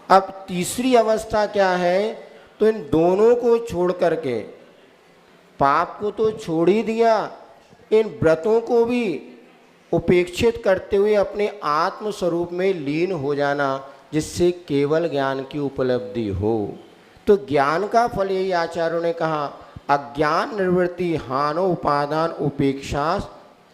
अब तीसरी अवस्था क्या है? तो इन दोनों को छोड़ करके, पाप को तो छोड़ ही दिया, इन व्रतों को भी उपेक्षित करते हुए अपने आत्म स्वरूप में लीन हो जाना, जिससे केवल ज्ञान की उपलब्धि हो। तो ज्ञान का फल यही आचार्यों ने कहा, अज्ञान निवृत्ति, हानो उपादान, उपेक्षा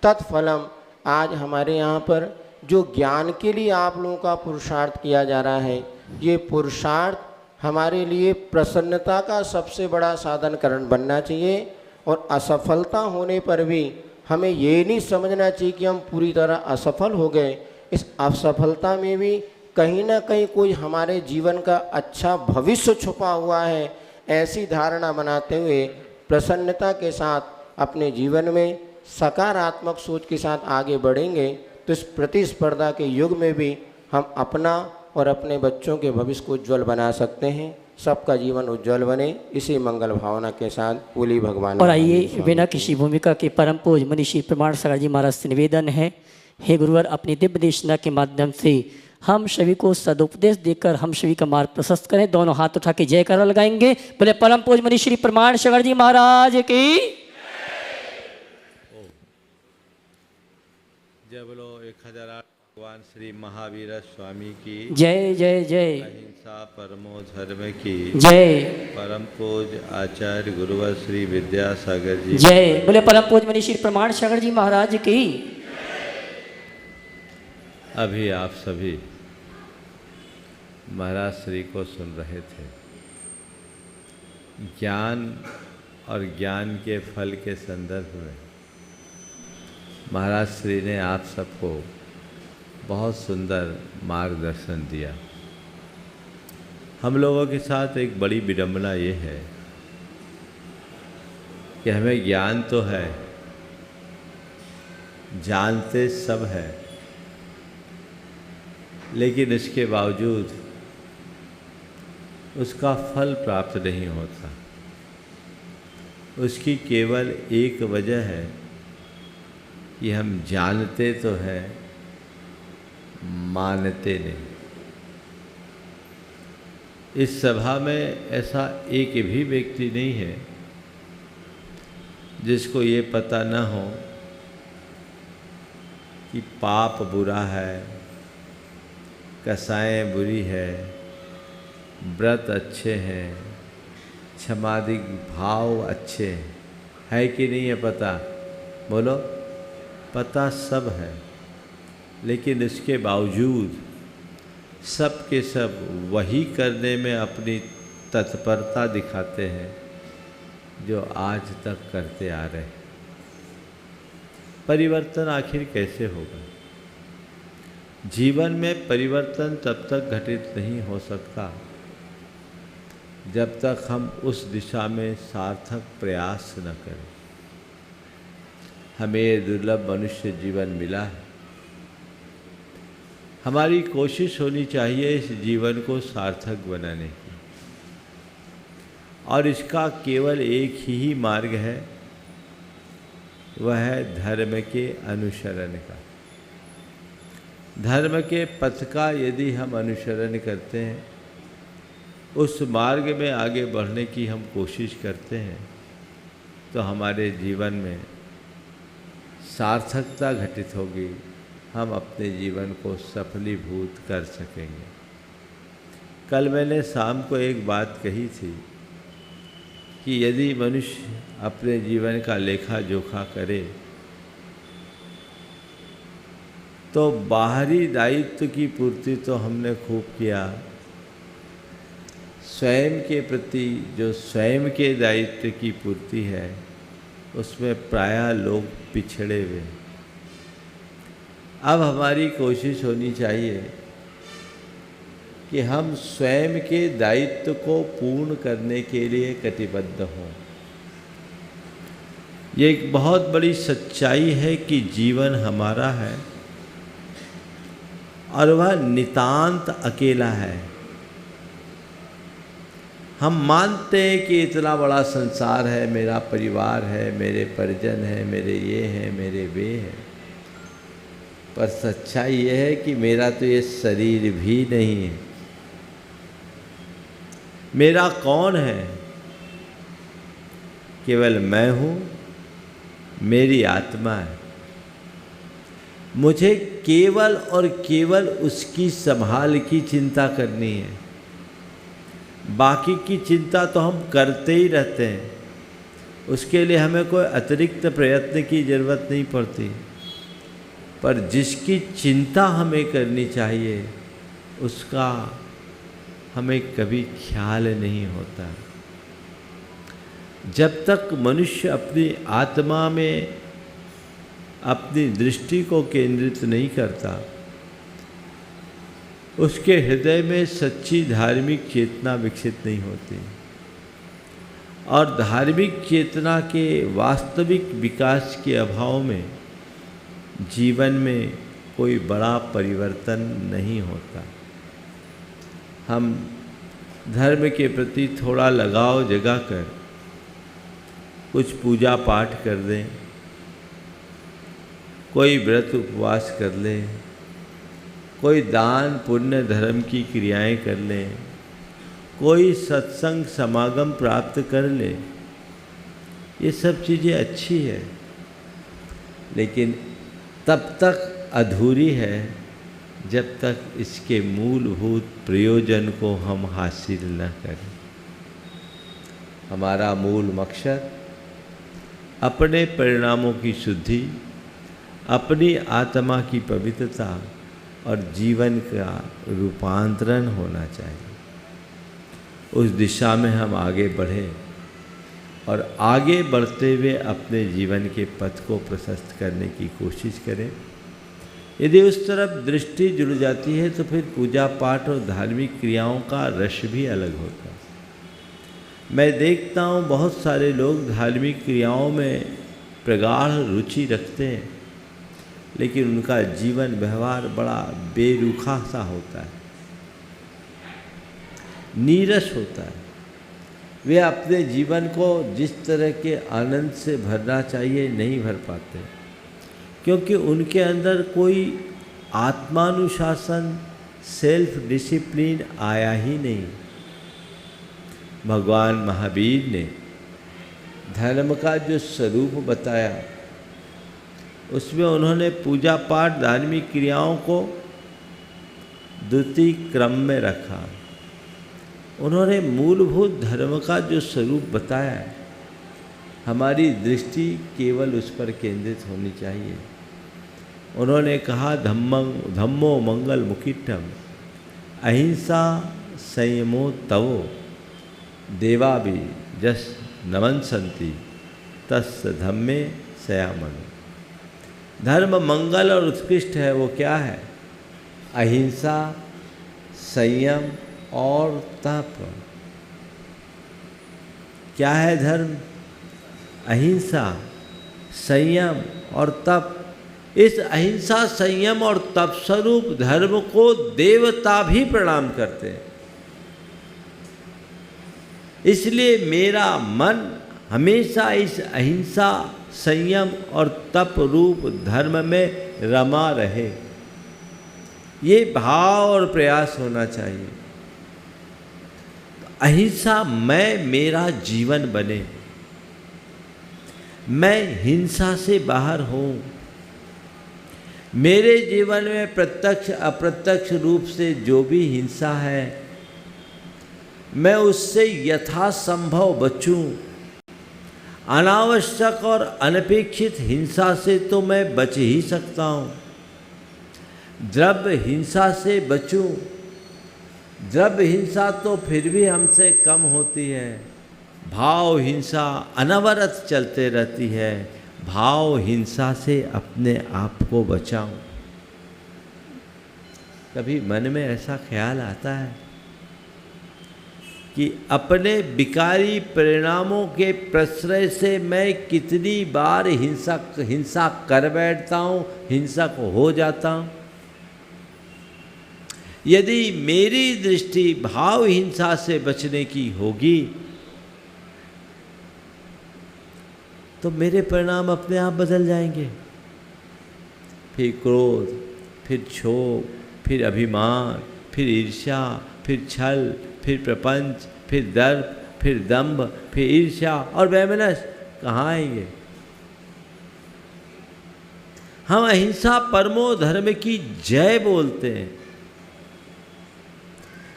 तत्फलम। आज हमारे यहाँ पर जो ज्ञान के लिए आप लोगों का पुरुषार्थ किया जा रहा है, ये पुरुषार्थ हमारे लिए प्रसन्नता का सबसे बड़ा साधन कारण बनना चाहिए। और असफलता होने पर भी हमें ये नहीं समझना चाहिए कि हम पूरी तरह असफल हो गए। इस असफलता में भी कहीं ना कहीं कोई हमारे जीवन का अच्छा भविष्य छुपा हुआ है, ऐसी धारणा बनाते हुए प्रसन्नता के साथ अपने जीवन में सकारात्मक सोच के साथ आगे बढ़ेंगे, तो इस प्रतिस्पर्धा के युग में भी हम अपना और अपने बच्चों के भविष्य को उज्ज्वल बना सकते हैं। सबका जीवन उज्ज्वल बने, इसी मंगल भावना के साथ बोली भगवान। और आइए, बिना किसी भूमिका के परम पूज्य मनीषी प्रमाण सागर जी महाराज से निवेदन है, हे गुरुवर, अपनी दिव्य देशना के माध्यम से हम सभी को सदुपदेश देकर हम सभी का मार्ग प्रशस्त करें। दोनों हाथ उठा के जयकारा लगाएंगे। बोले परम पूज्य मनीषी प्रमाण सागर जी महाराज की जय। बोलो 1008 भगवान श्री महावीर स्वामी की जय जय जय। अहिंसा परमो धर्म की जय। परम पूज्य आचार्य गुरुवर श्री विद्यासागर जी जय। बोले परम पूज्य मनीषी प्रमाण सागर जी महाराज की। अभी आप सभी महाराज श्री को सुन रहे थे। ज्ञान और ज्ञान के फल के संदर्भ में महाराज श्री ने आप सबको बहुत सुंदर मार्गदर्शन दिया। हम लोगों के साथ एक बड़ी विडंबना ये है कि हमें ज्ञान तो है, जानते सब है, लेकिन इसके बावजूद उसका फल प्राप्त नहीं होता। उसकी केवल एक वजह है कि हम जानते तो हैं, मानते नहीं। इस सभा में ऐसा एक भी व्यक्ति नहीं है जिसको ये पता न हो कि पाप बुरा है, कसाएं बुरी है, व्रत अच्छे हैं, क्षमादि भाव अच्छे हैं। है कि नहीं है पता? बोलो। पता सब है, लेकिन इसके बावजूद सब के सब वही करने में अपनी तत्परता दिखाते हैं जो आज तक करते आ रहे हैं। परिवर्तन आखिर कैसे होगा? जीवन में परिवर्तन तब तक घटित नहीं हो सकता जब तक हम उस दिशा में सार्थक प्रयास न करें। हमें दुर्लभ मनुष्य जीवन मिला है। हमारी कोशिश होनी चाहिए इस जीवन को सार्थक बनाने की, और इसका केवल एक ही मार्ग है, वह है धर्म के अनुसरण का। धर्म के पथ का यदि हम अनुसरण करते हैं, उस मार्ग में आगे बढ़ने की हम कोशिश करते हैं, तो हमारे जीवन में सार्थकता घटित होगी। हम अपने जीवन को सफलीभूत कर सकेंगे। कल मैंने शाम को एक बात कही थी कि यदि मनुष्य अपने जीवन का लेखा जोखा करे तो बाहरी दायित्व की पूर्ति तो हमने खूब किया, स्वयं के प्रति जो स्वयं के दायित्व की पूर्ति है उसमें प्रायः लोग पिछड़े हुए। अब हमारी कोशिश होनी चाहिए कि हम स्वयं के दायित्व को पूर्ण करने के लिए कटिबद्ध हों। ये एक बहुत बड़ी सच्चाई है कि जीवन हमारा है और वह नितांत अकेला है। हम मानते हैं कि इतना बड़ा संसार है, मेरा परिवार है, मेरे परिजन हैं, मेरे ये हैं, मेरे वे हैं, पर सच्चाई ये है कि मेरा तो ये शरीर भी नहीं है। मेरा कौन है? केवल मैं हूँ, मेरी आत्मा है। मुझे केवल और केवल उसकी संभाल की चिंता करनी है। बाकी की चिंता तो हम करते ही रहते हैं, उसके लिए हमें कोई अतिरिक्त प्रयत्न की ज़रूरत नहीं पड़ती। पर जिसकी चिंता हमें करनी चाहिए उसका हमें कभी ख्याल नहीं होता। जब तक मनुष्य अपनी आत्मा में अपनी दृष्टि को केंद्रित नहीं करता, उसके हृदय में सच्ची धार्मिक चेतना विकसित नहीं होती, और धार्मिक चेतना के वास्तविक विकास के अभाव में जीवन में कोई बड़ा परिवर्तन नहीं होता। हम धर्म के प्रति थोड़ा लगाव जगाकर कुछ पूजा पाठ कर दें, कोई व्रत उपवास कर लें, कोई दान पुण्य धर्म की क्रियाएं कर लें, कोई सत्संग समागम प्राप्त कर ले, ये सब चीज़ें अच्छी है, लेकिन तब तक अधूरी है जब तक इसके मूलभूत प्रयोजन को हम हासिल न करें। हमारा मूल मकसद अपने परिणामों की शुद्धि, अपनी आत्मा की पवित्रता और जीवन का रूपांतरण होना चाहिए। उस दिशा में हम आगे बढ़ें और आगे बढ़ते हुए अपने जीवन के पथ को प्रशस्त करने की कोशिश करें। यदि उस तरफ दृष्टि जुड़ जाती है तो फिर पूजा पाठ और धार्मिक क्रियाओं का रस भी अलग होता है। मैं देखता हूँ बहुत सारे लोग धार्मिक क्रियाओं में प्रगाढ़ रुचि रखते हैं, लेकिन उनका जीवन व्यवहार बड़ा बेरुखा सा होता है, नीरस होता है। वे अपने जीवन को जिस तरह के आनंद से भरना चाहिए नहीं भर पाते, क्योंकि उनके अंदर कोई आत्मानुशासन, सेल्फ डिसिप्लिन आया ही नहीं। भगवान महावीर ने धर्म का जो स्वरूप बताया, उसमें उन्होंने पूजा पाठ धार्मिक क्रियाओं को द्वितीय क्रम में रखा। उन्होंने मूलभूत धर्म का जो स्वरूप बताया, हमारी दृष्टि केवल उस पर केंद्रित होनी चाहिए। उन्होंने कहा धम्मो मंगल मुखिटम अहिंसा संयमो तवो देवाभि जस नमनसंति तस् धम्मे सयामन। धर्म मंगल और उत्कृष्ट है, वो क्या है? अहिंसा, संयम और तप। क्या है धर्म? अहिंसा, संयम और तप। इस अहिंसा, संयम और तप स्वरूप धर्म को देवता भी प्रणाम करते हैं। इसलिए मेरा मन हमेशा इस अहिंसा, संयम और तप रूप धर्म में रमा रहे, ये भाव और प्रयास होना चाहिए। अहिंसा मैं मेरा जीवन बने, मैं हिंसा से बाहर हूँ। मेरे जीवन में प्रत्यक्ष अप्रत्यक्ष रूप से जो भी हिंसा है, मैं उससे यथासंभव बचूं। अनावश्यक और अनपेक्षित हिंसा से तो मैं बच ही सकता हूँ। द्रव्य हिंसा से बचूं। द्रव्य हिंसा तो फिर भी हमसे कम होती है, भाव हिंसा अनवरत चलते रहती है। भाव हिंसा से अपने आप को बचाऊं। कभी मन में ऐसा ख्याल आता है कि अपने विकारी परिणामों के प्रश्रय से मैं कितनी बार हिंसा कर बैठता हूँ, हिंसक हो जाता हूँ। यदि मेरी दृष्टि भाव हिंसा से बचने की होगी तो मेरे परिणाम अपने आप बदल जाएंगे। फिर क्रोध, फिर क्षोभ, फिर अभिमान, फिर ईर्ष्या, फिर छल, फिर प्रपंच, फिर दर्प, फिर दंभ, फिर ईर्ष्या और वैमनस्य कहाँ आएंगे? हम अहिंसा परमो धर्म की जय बोलते हैं,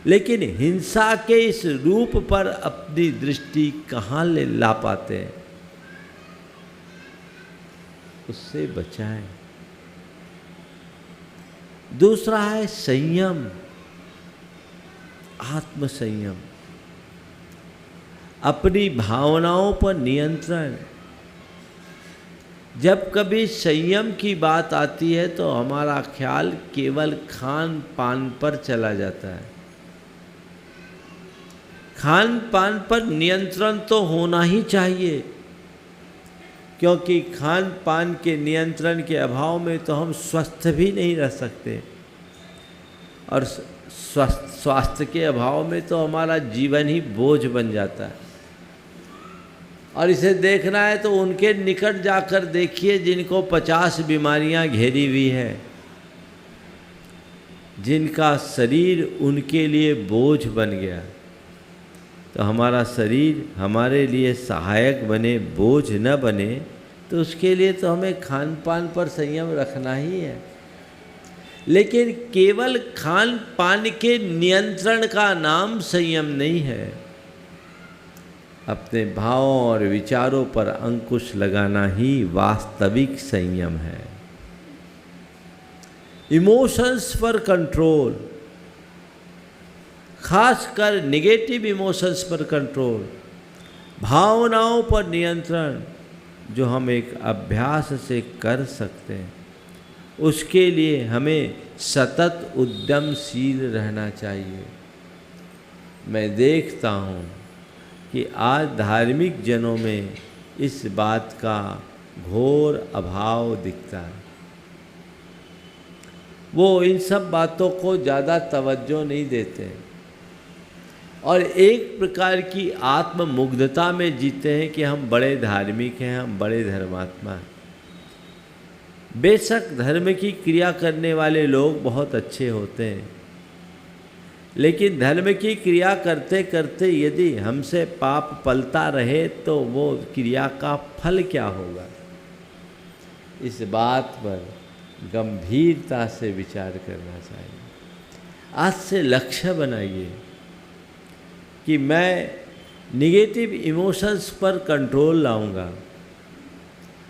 लेकिन हिंसा के इस रूप पर अपनी दृष्टि कहाँ ले ला पाते हैं? उससे बचाएं। दूसरा है संयम, आत्म संयम, अपनी भावनाओं पर नियंत्रण। जब कभी संयम की बात आती है तो हमारा ख्याल केवल खान पान पर चला जाता है। खान पान पर नियंत्रण तो होना ही चाहिए, क्योंकि खान पान के नियंत्रण के अभाव में तो हम स्वस्थ भी नहीं रह सकते, और स्वास्थ्य के अभाव में तो हमारा जीवन ही बोझ बन जाता है। और इसे देखना है तो उनके निकट जाकर देखिए जिनको 50 बीमारियां घेरी हुई है, जिनका शरीर उनके लिए बोझ बन गया। तो हमारा शरीर हमारे लिए सहायक बने, बोझ न बने, तो उसके लिए तो हमें खान पान पर संयम रखना ही है। लेकिन केवल खान पान के नियंत्रण का नाम संयम नहीं है। अपने भावों और विचारों पर अंकुश लगाना ही वास्तविक संयम है। इमोशंस पर कंट्रोल, खासकर निगेटिव इमोशंस पर कंट्रोल, भावनाओं पर नियंत्रण, जो हम एक अभ्यास से कर सकते हैं, उसके लिए हमें सतत उद्यमशील रहना चाहिए। मैं देखता हूँ कि आज धार्मिक जनों में इस बात का घोर अभाव दिखता है। वो इन सब बातों को ज़्यादा तवज्जो नहीं देते और एक प्रकार की आत्ममुग्धता में जीते हैं कि हम बड़े धार्मिक हैं, हम बड़े धर्मात्मा हैं। बेशक धर्म की क्रिया करने वाले लोग बहुत अच्छे होते हैं, लेकिन धर्म की क्रिया करते करते यदि हमसे पाप पलता रहे तो वो क्रिया का फल क्या होगा, इस बात पर गंभीरता से विचार करना चाहिए। आज से लक्ष्य बनाइए कि मैं निगेटिव इमोशंस पर कंट्रोल लाऊंगा।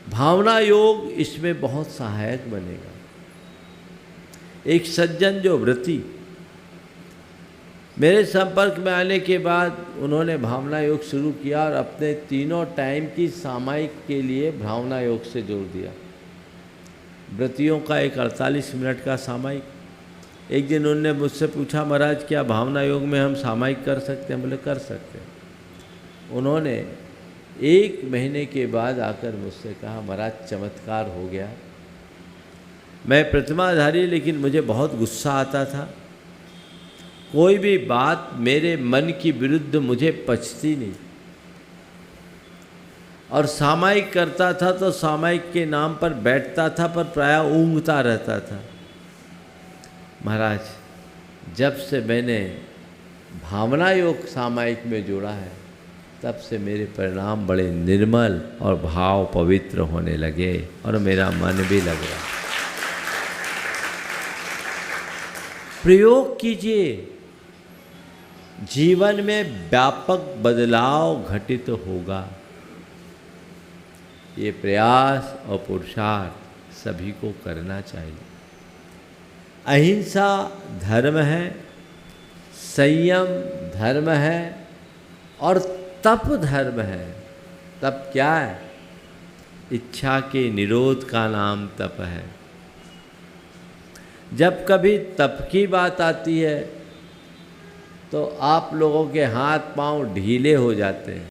भावना योग इसमें बहुत सहायक बनेगा। एक सज्जन जो व्रती मेरे संपर्क में आने के बाद उन्होंने भावना योग शुरू किया और अपने तीनों टाइम की सामायिक के लिए भावना योग से जोड़ दिया। व्रतियों का एक 48 मिनट का सामायिक। एक दिन उन्होंने मुझसे पूछा, महाराज क्या भावना योग में हम सामायिक कर सकते हैं? बोले कर सकते हैं। उन्होंने 1 महीने के बाद आकर मुझसे कहा, महाराज चमत्कार हो गया। मैं प्रतिमाधारी, लेकिन मुझे बहुत गुस्सा आता था। कोई भी बात मेरे मन की विरुद्ध मुझे पचती नहीं, और सामायिक करता था तो सामायिक के नाम पर बैठता था, पर प्रायः ऊँघता रहता था। महाराज जब से मैंने भावना योग सामायिक में जोड़ा है, तब से मेरे परिणाम बड़े निर्मल और भाव पवित्र होने लगे और मेरा मन भी लग रहा। प्रयोग कीजिए, जीवन में व्यापक बदलाव घटित होगा। ये प्रयास और पुरुषार्थ सभी को करना चाहिए। अहिंसा धर्म है, संयम धर्म है और तप धर्म है। तप क्या है? इच्छा के निरोध का नाम तप है। जब कभी तप की बात आती है तो आप लोगों के हाथ पांव ढीले हो जाते हैं।